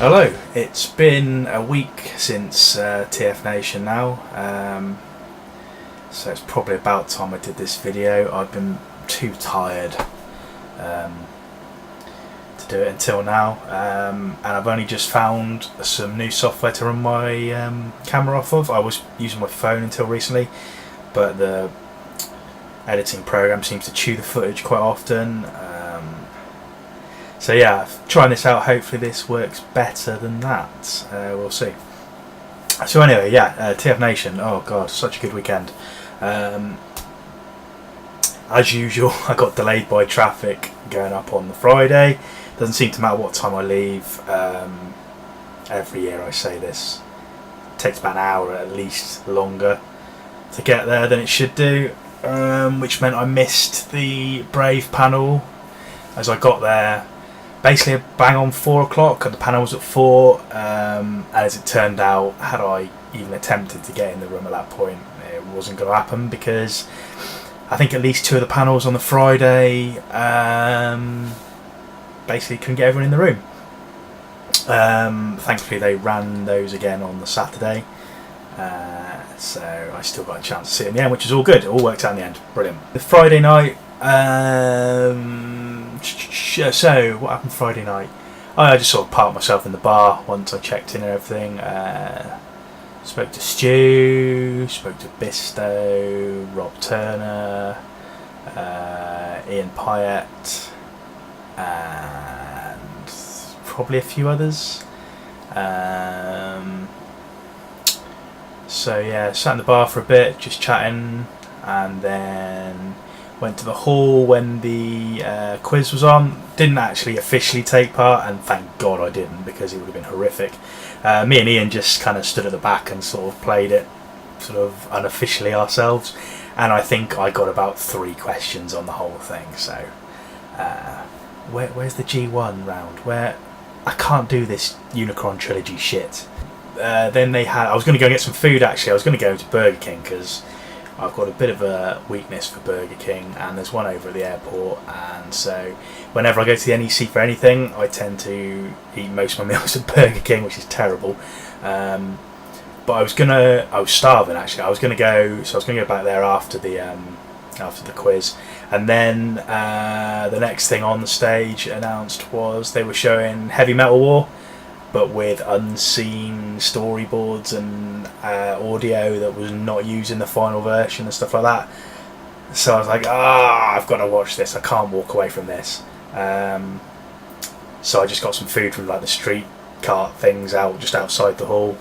Hello, it's been a week since TF Nation now, so it's probably about time I did this video. I've been too tired to do it until now, and I've only just found some new software to run my camera off of. I was using my phone until recently, but the editing program seems to chew the footage quite often. So yeah, trying this out, hopefully this works better than that. We'll see. So anyway, yeah, TF Nation, oh god, such a good weekend. As usual, I got delayed by traffic going up on the Friday. Doesn't seem to matter what time I leave. Every year I say this. It takes about an hour at least longer to get there than it should do, which meant I missed the Brave panel as I got there. Basically bang on 4 o'clock, and the panel was at 4, and as it turned out, had I even attempted to get in the room at that point, it wasn't going to happen, because I think at least 2 of the panels on the Friday basically couldn't get everyone in the room. Thankfully they ran those again on the Saturday, so I still got a chance to see it in the end, which is all good. It all worked out in the end. Brilliant. The Friday night, so what happened Friday night? I just sort of parked myself in the bar once I checked in and everything. Spoke to Stu, spoke to Bisto, Rob Turner, Ian Pyatt, and probably a few others. So yeah, sat in the bar for a bit, just chatting, and then went to the hall when the quiz was on. Didn't actually officially take part, and thank God I didn't, because it would have been horrific. Me and Ian just kind of stood at the back and sort of played it sort of unofficially ourselves, and I think I got about 3 questions on the whole thing. So where's the G1 round? Where I can't do this Unicron trilogy shit. Then they had, I was going to go and get some food actually. I was going to go to Burger King because I've got a bit of a weakness for Burger King, and there's one over at the airport, and so whenever I go to the NEC for anything, I tend to eat most of my meals at Burger King, which is terrible. But I was starving actually. I was gonna go back there after the quiz, and then the next thing on the stage announced was they were showing Heavy Metal War, but with unseen storyboards and audio that was not used in the final version and stuff like that. So I was like, I've got to watch this. I can't walk away from this. So I just got some food from like the street cart things out just outside the hall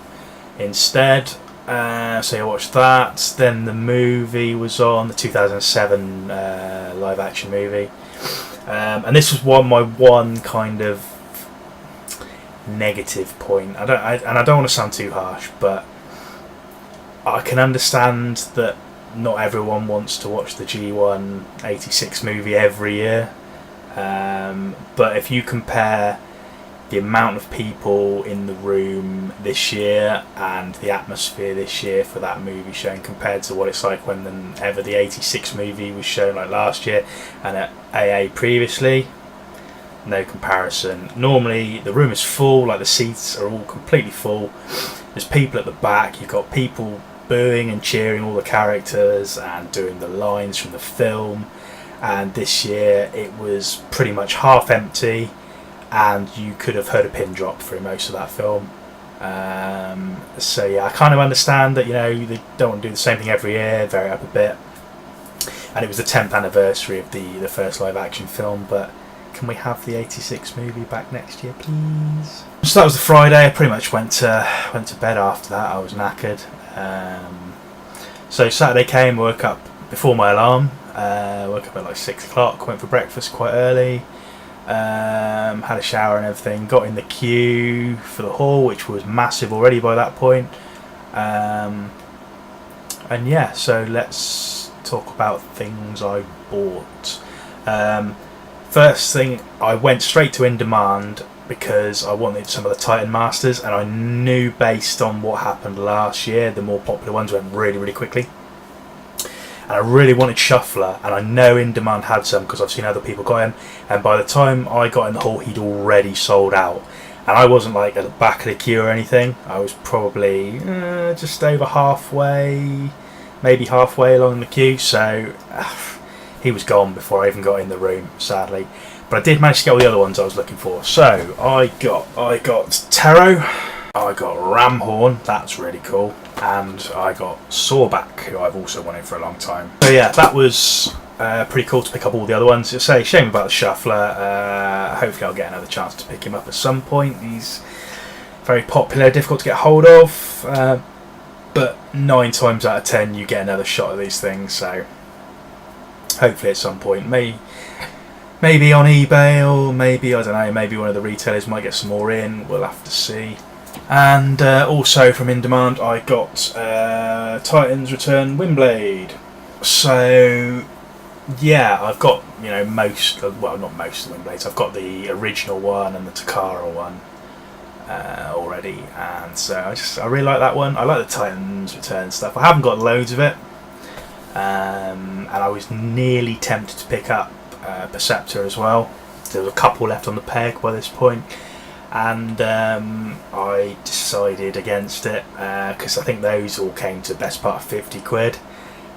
instead. So I watched that. Then the movie was on, the 2007 live action movie. And this was my one kind of negative point. I don't want to sound too harsh, but I can understand that not everyone wants to watch the G1 86 movie every year, but if you compare the amount of people in the room this year and the atmosphere this year for that movie showing compared to what it's like whenever the 86 movie was shown like last year and at AA previously, no comparison. Normally the room is full, like the seats are all completely full, there's people at the back, you've got people booing and cheering all the characters and doing the lines from the film, and this year it was pretty much half empty, and you could have heard a pin drop through most of that film. So yeah, I kind of understand that, you know, they don't want to do the same thing every year, vary up a bit, and it was the 10th anniversary of the first live action film, but can we have the 86 movie back next year, please? So that was the Friday. I pretty much went to bed after that. I was knackered. So Saturday came, woke up before my alarm. Woke up at like 6 o'clock, went for breakfast quite early. Had a shower and everything. Got in the queue for the hall, which was massive already by that point. And yeah, so let's talk about things I bought. First thing, I went straight to In Demand because I wanted some of the Titan Masters, and I knew based on what happened last year, the more popular ones went really, really quickly. And I really wanted Shuffler, and I know In Demand had some because I've seen other people got him, and by the time I got in the hall he'd already sold out. and I wasn't like at the back of the queue or anything. I was probably just over halfway, maybe halfway along the queue, so he was gone before I even got in the room, sadly. But I did manage to get all the other ones I was looking for. So I got Taro, I got Ramhorn, that's really cool, and I got Sawback, who I've also wanted for a long time. So yeah, that was pretty cool to pick up all the other ones. It's a shame about the Shuffler. Hopefully I'll get another chance to pick him up at some point. He's very popular, difficult to get hold of, but 9 times out of 10 you get another shot at these things, so hopefully at some point, maybe on eBay, or maybe, I don't know, maybe one of the retailers might get some more in, we'll have to see. And also from In Demand I got Titans Return Windblade. So yeah, I've got, you know, well, not most of the Windblades. I've got the original one and the Takara one already, and so I really like that one. I like the Titans Return stuff. I haven't got loads of it, and I was nearly tempted to pick up Perceptor as well. There was a couple left on the peg by this point, and I decided against it because I think those all came to the best part of 50 quid,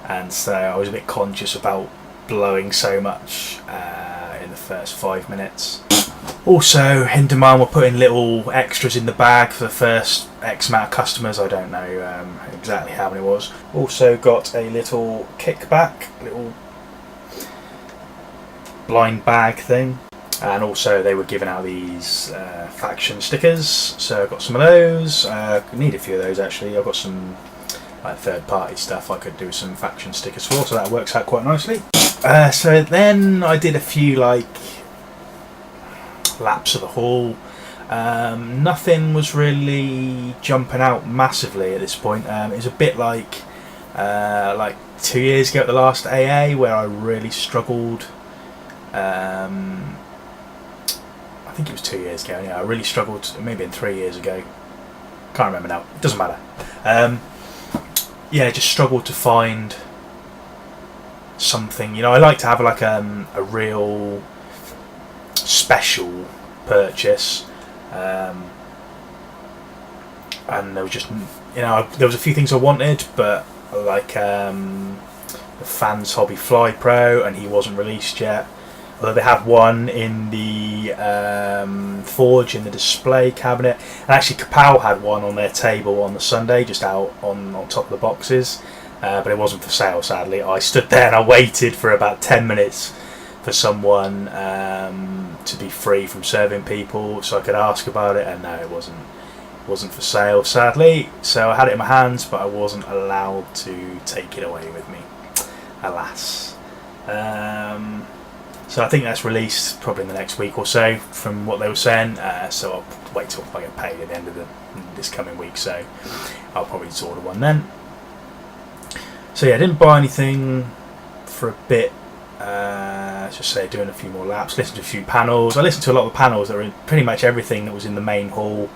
and so I was a bit conscious about blowing so much in the first 5 minutes. Also, In Demand were putting little extras in the bag for the first X amount of customers. I don't know exactly how many it was. Also got a little kickback, little blind bag thing, and also they were giving out these faction stickers, so I got some of those. I need a few of those actually. I've got some like third party stuff I could do some faction stickers for, so that works out quite nicely. So then I did a few like laps of the hall. Nothing was really jumping out massively at this point. It was a bit like 2 years ago at the last AA where I really struggled. I think it was 2 years ago. Yeah, I really struggled. Maybe 3 years ago. Can't remember now. It doesn't matter. Yeah, just struggled to find something. You know, I like to have like a real special purchase, and there was just, you know, there was a few things I wanted, but like the Fans Hobby Fly Pro, and he wasn't released yet. Although they had one in the Forge in the display cabinet, and actually Kapow had one on their table on the Sunday, just out on top of the boxes, but it wasn't for sale, sadly. I stood there and I waited for about 10 minutes for someone to be free from serving people so I could ask about it, and no, it wasn't for sale, sadly. So I had it in my hands, but I wasn't allowed to take it away with me, alas. So I think that's released probably in the next week or so from what they were saying, so I'll wait till I get paid at the end of this coming week, so I'll probably just order one then. So yeah, I didn't buy anything for a bit. Just say doing a few more laps, listened to a few panels. I listened to a lot of the panels that were in pretty much everything that was in the main hall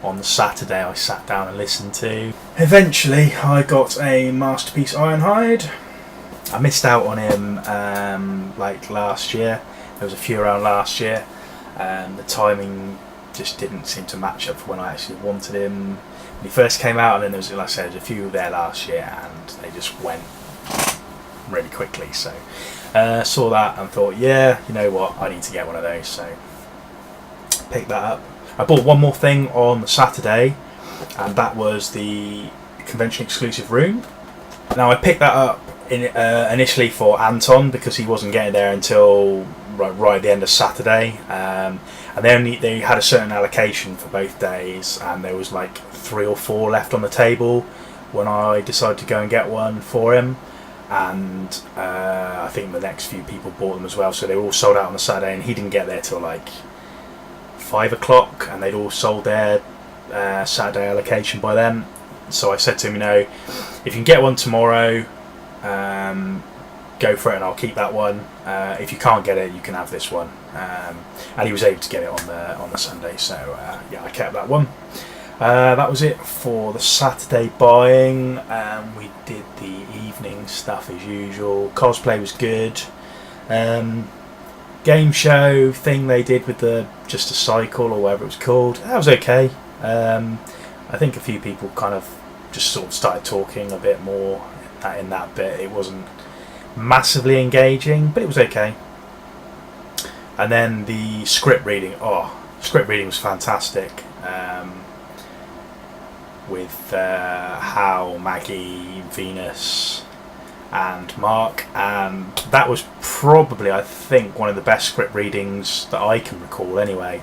on the Saturday. I sat down and listened to. Eventually I got a Masterpiece Ironhide. I missed out on him like last year. There was a few around last year, and the timing just didn't seem to match up for when I actually wanted him when he first came out, and then there was, like I said, there's a few there last year and they just went really quickly, so saw that and thought, yeah, you know what, I need to get one of those, so picked that up. I bought one more thing on the Saturday, and that was the convention exclusive room. Now I picked that up initially for Anton because he wasn't getting there until right at the end of Saturday, and they had a certain allocation for both days, and there was like 3 or 4 left on the table when I decided to go and get one for him, and I think the next few people bought them as well, so they were all sold out on the Saturday, and he didn't get there till like 5 o'clock, and they'd all sold their Saturday allocation by then. So I said to him, you know, if you can get one tomorrow, go for it and I'll keep that one. If you can't get it, you can have this one. And he was able to get it on the Sunday, so yeah, I kept that one. That was it for the Saturday buying. We did the evening stuff as usual. Cosplay was good. game show thing they did with the just a cycle or whatever it was called, that was okay. I think a few people kind of just sort of started talking a bit more in that bit. It wasn't massively engaging, but it was okay. And then the script reading, script reading was fantastic. With Hal, Maggie, Venus and Mark, and that was probably, I think, one of the best script readings that I can recall anyway.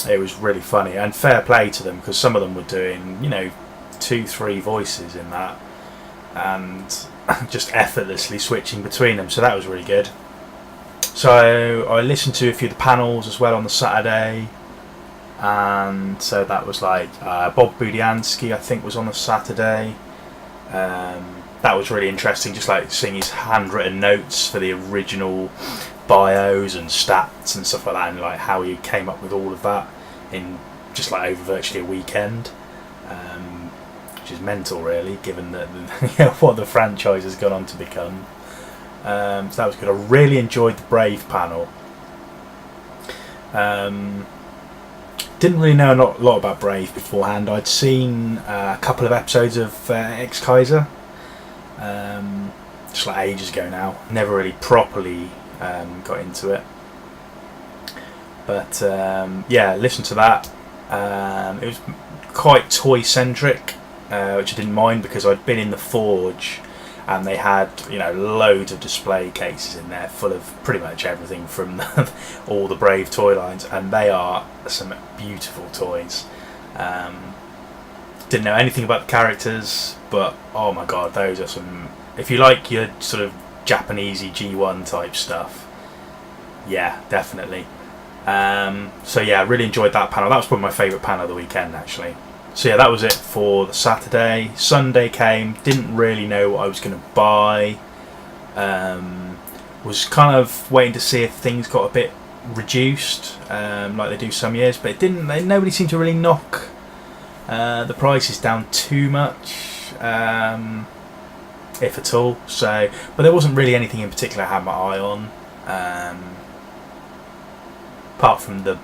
It was really funny, and fair play to them, because some of them were doing 2-3 voices in that and just effortlessly switching between them, so that was really good. So I listened to a few of the panels as well on the Saturday, and so that was like Bob Budiansky, I think, was on the Saturday. That was really interesting, just like seeing his handwritten notes for the original bios and stats and stuff like that, and like how he came up with all of that in just like over virtually a weekend, which is mental really, given that what the franchise has gone on to become. So that was good. I really enjoyed the Brave panel. Didn't really know a lot about Brave beforehand. I'd seen a couple of episodes of Ex Kaiser, just like ages ago now. Never really properly got into it, but listened to that. It was quite toy centric, which I didn't mind, because I'd been in the Forge and they had loads of display cases in there full of pretty much everything from all the Brave toy lines, and they are some beautiful toys. Didn't know anything about the characters, but oh my god, those are some, if you like your sort of Japanesey G1 type stuff, yeah, definitely. So yeah, I really enjoyed that panel. That was probably my favourite panel of the weekend, actually. So yeah, that was it for the Saturday. Sunday came, didn't really know what I was going to buy. Was kind of waiting to see if things got a bit reduced, like they do some years, but it didn't. Nobody seemed to really knock the prices down too much, if at all. So, but there wasn't really anything in particular I had my eye on, apart from the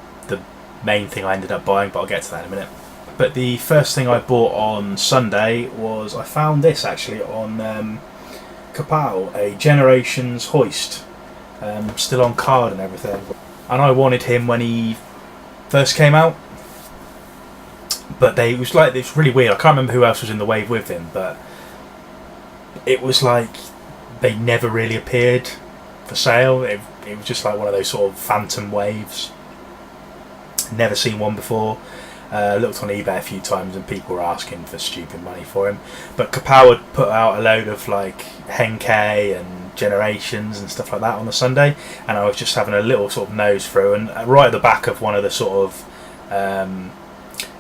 main thing I ended up buying, but I'll get to that in a minute. But the first thing I bought on Sunday was, I found this actually on Kapow, a Generations hoist, still on card and everything. And I wanted him when he first came out, but it was really weird. I can't remember who else was in the wave with him, but it was like they never really appeared for sale. It was just like one of those sort of phantom waves. Never seen one before. Looked on eBay a few times and people were asking for stupid money for him. But Kapow had put out a load of like Henkei and Generations and stuff like that on the Sunday, and I was just having a little sort of nose through, and right at the back of one of the sort of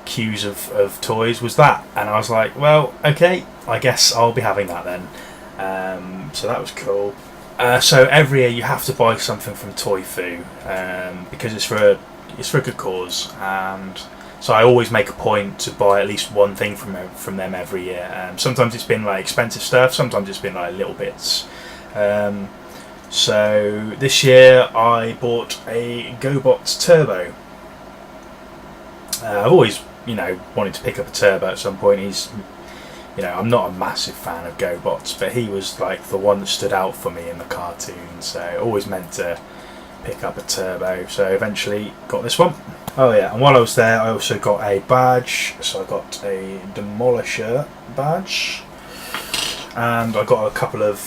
queues of toys was that, and I was like, well, okay, I guess I'll be having that then. So that was cool. So every year you have to buy something from Toy Fu, because it's for a good cause, and so I always make a point to buy at least one thing from them every year. Sometimes it's been like expensive stuff, sometimes it's been like little bits. So this year I bought a GoBots Turbo. I've always, wanted to pick up a Turbo at some point. He's, I'm not a massive fan of GoBots, but he was like the one that stood out for me in the cartoon. So I always meant to pick up a Turbo. So eventually got this one. Oh yeah, and while I was there I also got a badge. So I got a Demolisher badge, and I got a couple of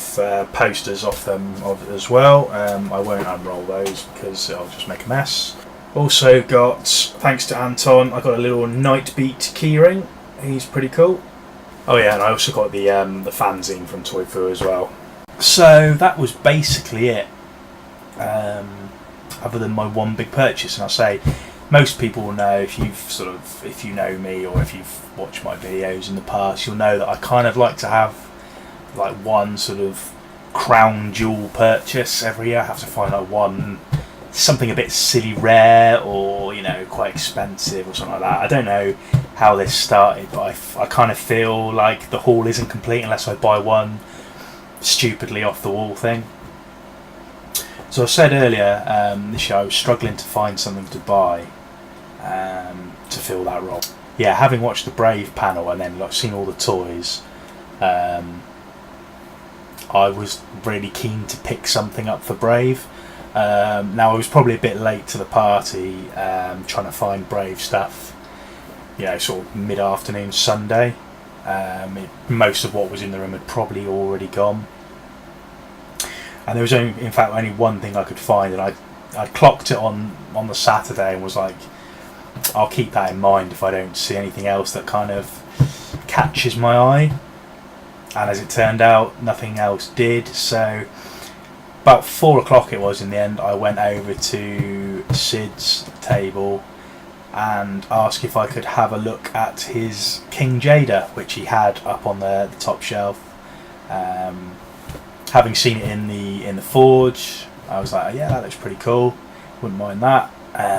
posters off them as well. I won't unroll those because I'll just make a mess. Also got, thanks to Anton, I got a little Nightbeat keyring. He's pretty cool. Oh yeah, and I also got the fanzine from Toy Fu as well. So that was basically it, other than my one big purchase. And I'll say, most people will know, if you know me or if you've watched my videos in the past, you'll know that I kind of like to have like one sort of crown jewel purchase every year. I have to find like one, something a bit silly rare or quite expensive or something like that. I don't know how this started, but I kind of feel like the haul isn't complete unless I buy one stupidly off the wall thing. So I said earlier this year I was struggling to find something to buy to fill that role. Yeah, having watched the Brave panel and then like seen all the toys, I was really keen to pick something up for Brave. Now I was probably a bit late to the party, trying to find Brave stuff. You know, sort of mid-afternoon Sunday. Most of what was in the room had probably already gone, and there was only, in fact, only one thing I could find, and I clocked it on the Saturday and was like, I'll keep that in mind if I don't see anything else that kind of catches my eye. And as it turned out, nothing else did. So about 4 o'clock it was in the end, I went over to Sid's table and asked if I could have a look at his King Jada, which he had up on the top shelf. Having seen it in the forge, I was like, yeah, that looks pretty cool, wouldn't mind that.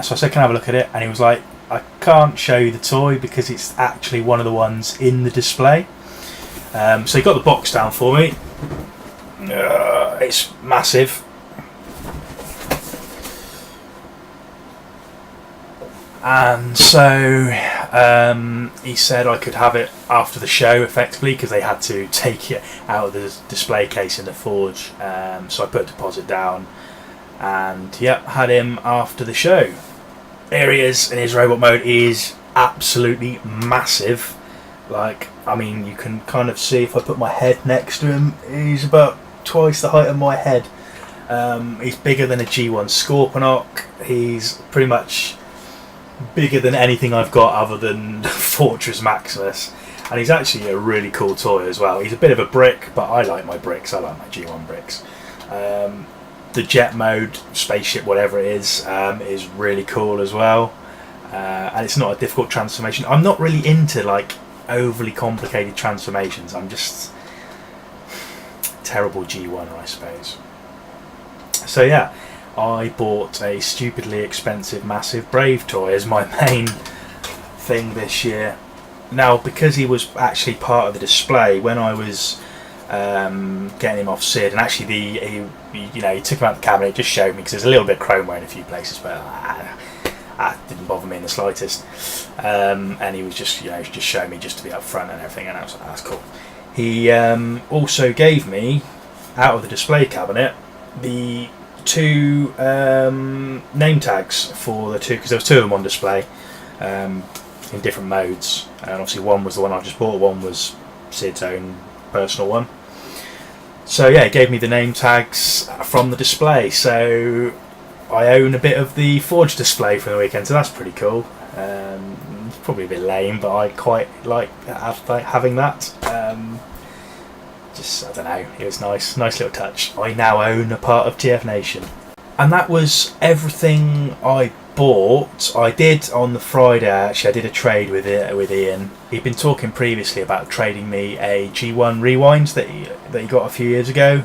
So I said, can I have a look at it? And he was like, I can't show you the toy because it's actually one of the ones in the display. So he got the box down for me. It's massive. And so he said I could have it after the show, effectively, because they had to take it out of the display case in the forge. So I put a deposit down, and yep, had him after the show. Here he is in his robot mode. He is absolutely massive. Like, I mean, you can kind of see if I put my head next to him, he's about twice the height of my head. He's bigger than a G1 Scorponok. He's pretty much bigger than anything I've got other than Fortress Maximus, and he's actually a really cool toy as well. He's a bit of a brick, but I like my bricks. I like my G1 bricks. The jet mode, spaceship, whatever it is really cool as well, and it's not a difficult transformation. I'm not really into like overly complicated transformations. I'm just terrible G1, I suppose. So yeah, I bought a stupidly expensive massive Brave toy as my main thing this year. Now, because he was actually part of the display when I was getting him off Sid, and actually he took him out of the cabinet, just showed me, because there's a little bit of chromeware in a few places, but that didn't bother me in the slightest. And he was just showing me just to be up front and everything, and I was like, that's cool. He also gave me, out of the display cabinet, the two name tags for the two, because there was two of them on display in different modes, and obviously one was the one I just bought, one was Sid's own personal one. So yeah, he gave me the name tags from the display, so I own a bit of the Forge display from the weekend, so that's pretty cool. It's probably a bit lame, but I quite like having that. I don't know, it was nice little touch. I now own a part of TF Nation. And that was everything I bought. I did on the Friday, actually, I did a trade with Ian. He'd been talking previously about trading me a G1 Rewind that he got a few years ago,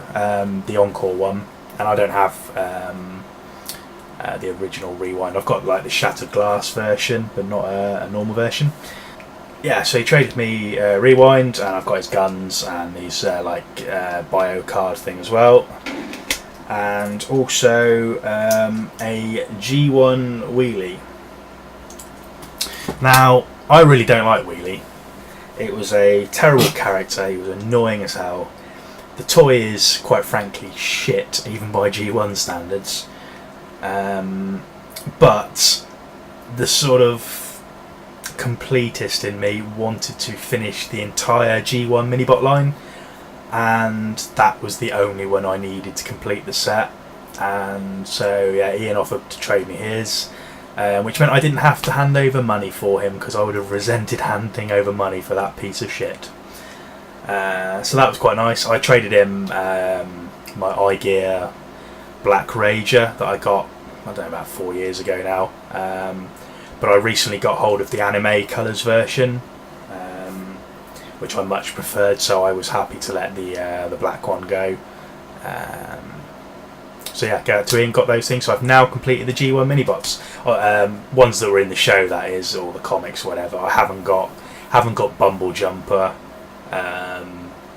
the Encore one, and I don't have the original Rewind. I've got like the Shattered Glass version, but not a normal version. Yeah, so he traded me Rewind, and I've got his guns and his bio card thing as well, and also a G1 Wheelie. Now, I really don't like Wheelie. It was a terrible character. He was annoying as hell. The toy is, quite frankly, shit, even by G1 standards. But the sort of completist in me wanted to finish the entire G1 Minibot line, and that was the only one I needed to complete the set. And so yeah, Ian offered to trade me his, which meant I didn't have to hand over money for him, because I would have resented handing over money for that piece of shit. So that was quite nice. I traded him my iGear Black Rager that I got, I don't know, about 4 years ago now. But I recently got hold of the anime colours version, which I much preferred, so I was happy to let the black one go. So yeah, go out to Ian, got those things. So I've now completed the G1 Minibots, ones that were in the show, that is, or the comics, whatever. I haven't got Bumble Jumper.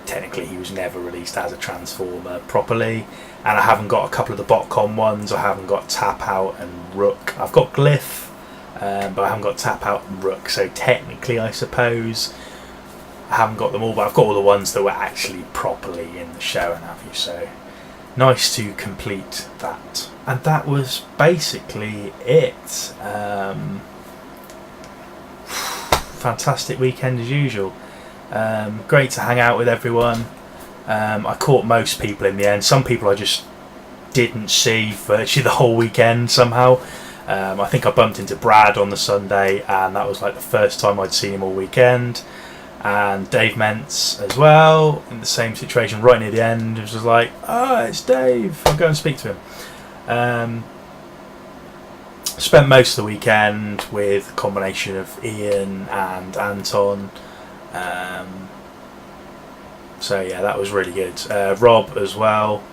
Technically, he was never released as a Transformer properly. and I haven't got a couple of the Botcon ones. I haven't got Tap Out and Rook. I've got Glyph, but I haven't got Tap Out and Rook. So technically, I suppose I haven't got them all, but I've got all the ones that were actually properly in the show and have you. So nice to complete that. And that was basically it. Fantastic weekend as usual. Great to hang out with everyone. I caught most people in the end. Some people I just didn't see virtually the whole weekend somehow. I think I bumped into Brad on the Sunday, and that was like the first time I'd seen him all weekend. And Dave Mentz as well, in the same situation right near the end. It was just like, it's Dave, I'll go and speak to him. Spent most of the weekend with a combination of Ian and Anton. So yeah, that was really good. Rob as well.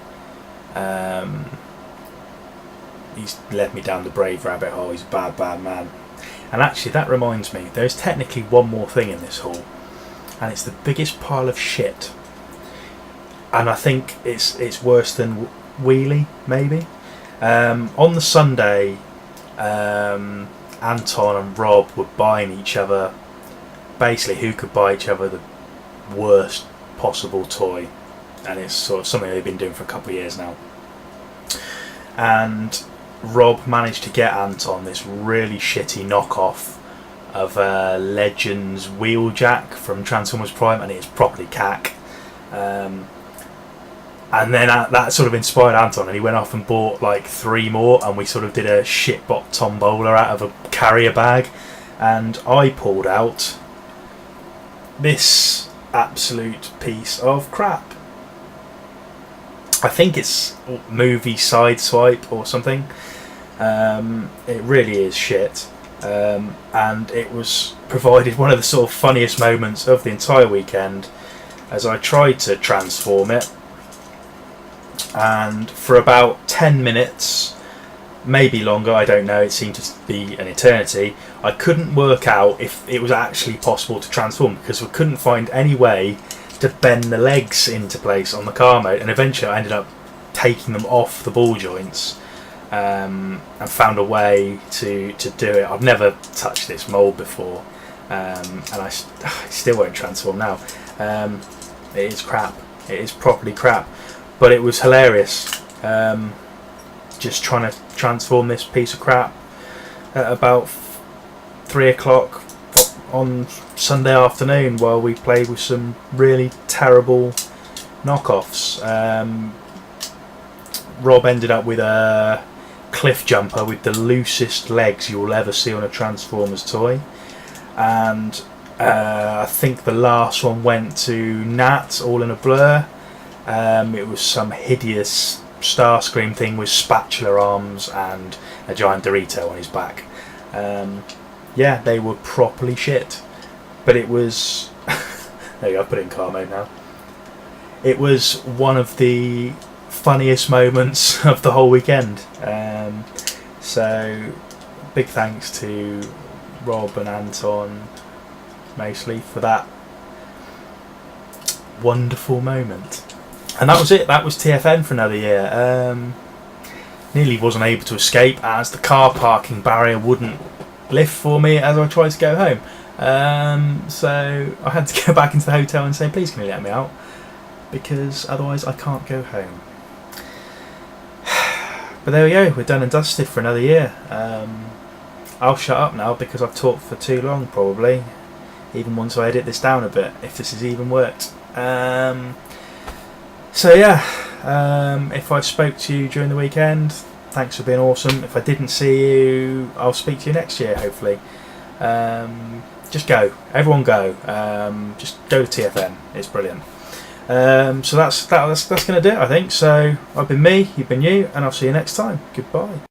He's led me down the Brave rabbit hole. He's a bad man. And actually, that reminds me, there's technically one more thing in this haul, and it's the biggest pile of shit. And I think it's worse than Wheelie, maybe. On the Sunday, Anton and Rob were buying each other, basically who could buy each other the worst possible toy, and it's sort of something they've been doing for a couple of years now. And Rob managed to get Anton this really shitty knockoff of Legends Wheeljack from Transformers Prime, and it's properly cack. And then that sort of inspired Anton, and he went off and bought like 3 more, and we sort of did a shitbot tombola out of a carrier bag, and I pulled out this absolute piece of crap. I think it's movie Sideswipe or something. It really is shit. And it was provided one of the sort of funniest moments of the entire weekend, as I tried to transform it, and for about 10 minutes, maybe longer, I don't know, it seemed to be an eternity, I couldn't work out if it was actually possible to transform, because we couldn't find any way to bend the legs into place on the car mode, and eventually I ended up taking them off the ball joints, and found a way to do it. I've never touched this mould before, and I still won't transform now. It is crap. It is properly crap, but it was hilarious. Just trying to transform this piece of crap at about 3 o'clock on Sunday afternoon while we played with some really terrible knockoffs. Rob ended up with a cliff jumper with the loosest legs you'll ever see on a Transformers toy, and I think the last one went to Nat, all in a blur. It was some hideous Starscream thing with spatula arms and a giant Dorito on his back. Yeah, they were properly shit, but it was there you go, I put it in car mode now. It was one of the funniest moments of the whole weekend. So big thanks to Rob and Anton mostly for that wonderful moment. And that was it. That was TFN for another year. Nearly wasn't able to escape as the car parking barrier wouldn't lift for me as I tried to go home. So I had to go back into the hotel and say, please can you let me out, because otherwise I can't go home. But there we go, we're done and dusted for another year. I'll shut up now because I've talked for too long probably, even once I edit this down a bit, if this has even worked. So yeah, if I spoke to you during the weekend, thanks for being awesome. If I didn't see you, I'll speak to you next year hopefully. Just go, everyone go, just go to TFN, it's brilliant. So that's going to do it, I think. So I've been me, you've been you, and I'll see you next time. Goodbye.